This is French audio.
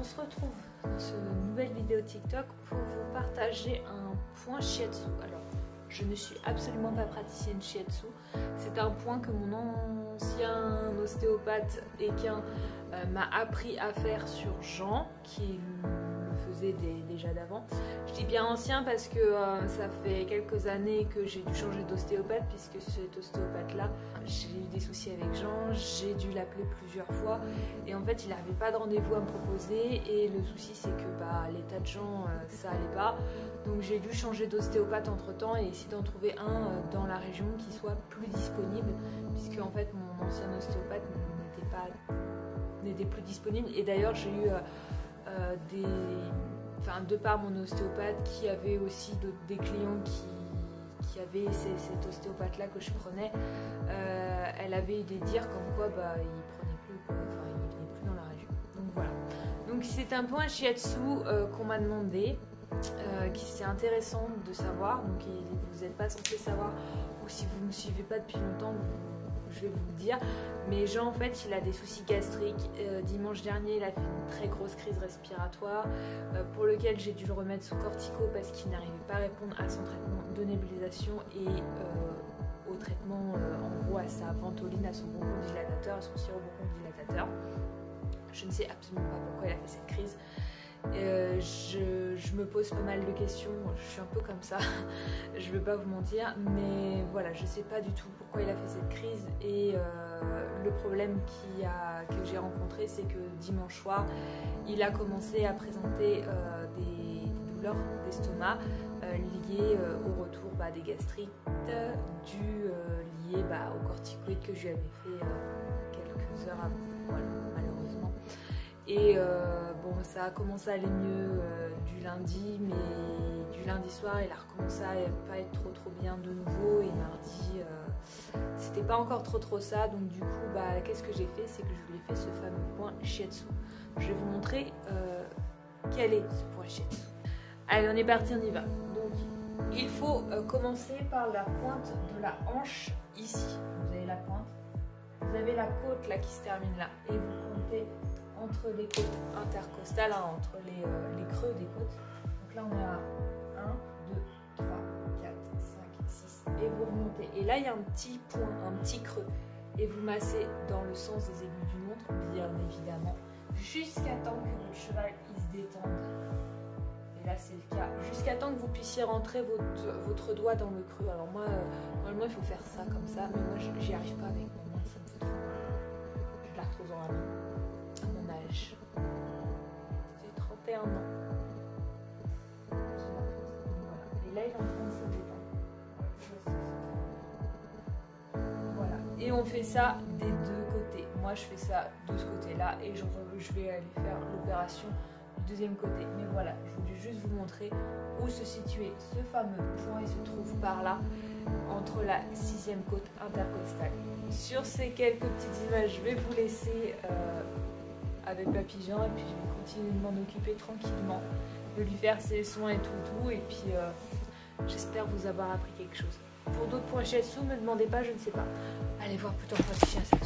se retrouve dans cette nouvelle vidéo TikTok pour vous partager un point shiatsu. Alors, je ne suis absolument pas praticienne shiatsu. C'est un point que mon ancien ostéopathe équin m'a appris à faire sur Jean, qui le faisait déjà d'avant. Je dis bien ancien parce que ça fait quelques années que j'ai dû changer d'ostéopathe, puisque cet ostéopathe-là, j'ai eu des soucis avec Jean, j'ai dû l'appeler plusieurs fois et en fait il n'avait pas de rendez-vous à me proposer, et le souci c'est que l'état de Jean ça allait pas, donc j'ai dû changer d'ostéopathe entre temps et essayer d'en trouver un dans la région qui soit plus disponible, puisque en fait mon ancien ostéopathe n'était plus disponible. Et d'ailleurs j'ai eu de par mon ostéopathe qui avait aussi des clients qui avaient cet ostéopathe là que je prenais, elle avait eu des dires comme quoi il prenait plus, il venait plus dans la région. Donc voilà, donc c'est un point shiatsu qu'on m'a demandé, qui c'est intéressant de savoir, donc vous n'êtes pas censé savoir, ou si vous ne me suivez pas depuis longtemps je vais vous le dire, mais Jean en fait il a des soucis gastriques. Dimanche dernier il a fait une très grosse crise respiratoire pour lequel j'ai dû le remettre sous cortico parce qu'il n'arrivait pas à répondre à son traitement de nébulisation et au traitement en gros à sa ventoline, à son bronchodilatateur, à son sirop bronchodilatateur. Je ne sais absolument pas pourquoi il a fait cette crise. Je me pose pas mal de questions, je suis un peu comme ça, je veux pas vous mentir, mais voilà, je sais pas du tout pourquoi il a fait cette crise. Et le problème que j'ai rencontré, c'est que dimanche soir il a commencé à présenter des douleurs d'estomac liées au retour des gastrites liées au corticoïde que je lui avais fait quelques heures avant, voilà, malheureusement. Et ça a commencé à aller mieux du lundi, mais du lundi soir il a recommencé à pas être trop bien de nouveau, et mardi c'était pas encore trop ça. Donc du coup qu'est-ce que j'ai fait, c'est que je lui ai fait ce fameux point shiatsu. Je vais vous montrer quel est ce point shiatsu. Allez, on est parti, on y va. Donc il faut commencer par la pointe de la hanche ici. Vous avez la pointe, vous avez la côte là qui se termine là, et vous comptez entre les côtes intercostales, entre les creux des côtes. Donc là on est à 1, 2, 3, 4, 5, 6, et vous remontez. Et là il y a un petit point, un petit creux, et vous massez dans le sens des aiguilles du montre, bien évidemment, jusqu'à temps que votre cheval il se détende. Et là c'est le cas, jusqu'à temps que vous puissiez rentrer votre doigt dans le creux. Alors moi, normalement il faut faire ça comme ça, mais moi j'y arrive pas avec moi, ça me fait trop mal. J'ai de l'arthrose en main. À mon âge, j'ai 31 ans. Voilà. Et là il est en train de se détendre. Voilà. Et on fait ça des deux côtés. Moi je fais ça de ce côté là, et je vais aller faire l'opération du deuxième côté. Mais voilà, je voulais juste vous montrer où se situait ce fameux point. Il se trouve par là, entre la 6e côte intercostale. Sur ces quelques petites images, je vais vous laisser avec Papy Jean, et puis je vais continuer de m'en occuper tranquillement, de lui faire ses soins et tout, et puis j'espère vous avoir appris quelque chose. Pour d'autres points shiatsu, ne me demandez pas, je ne sais pas. Allez voir plutôt un point shiatsu.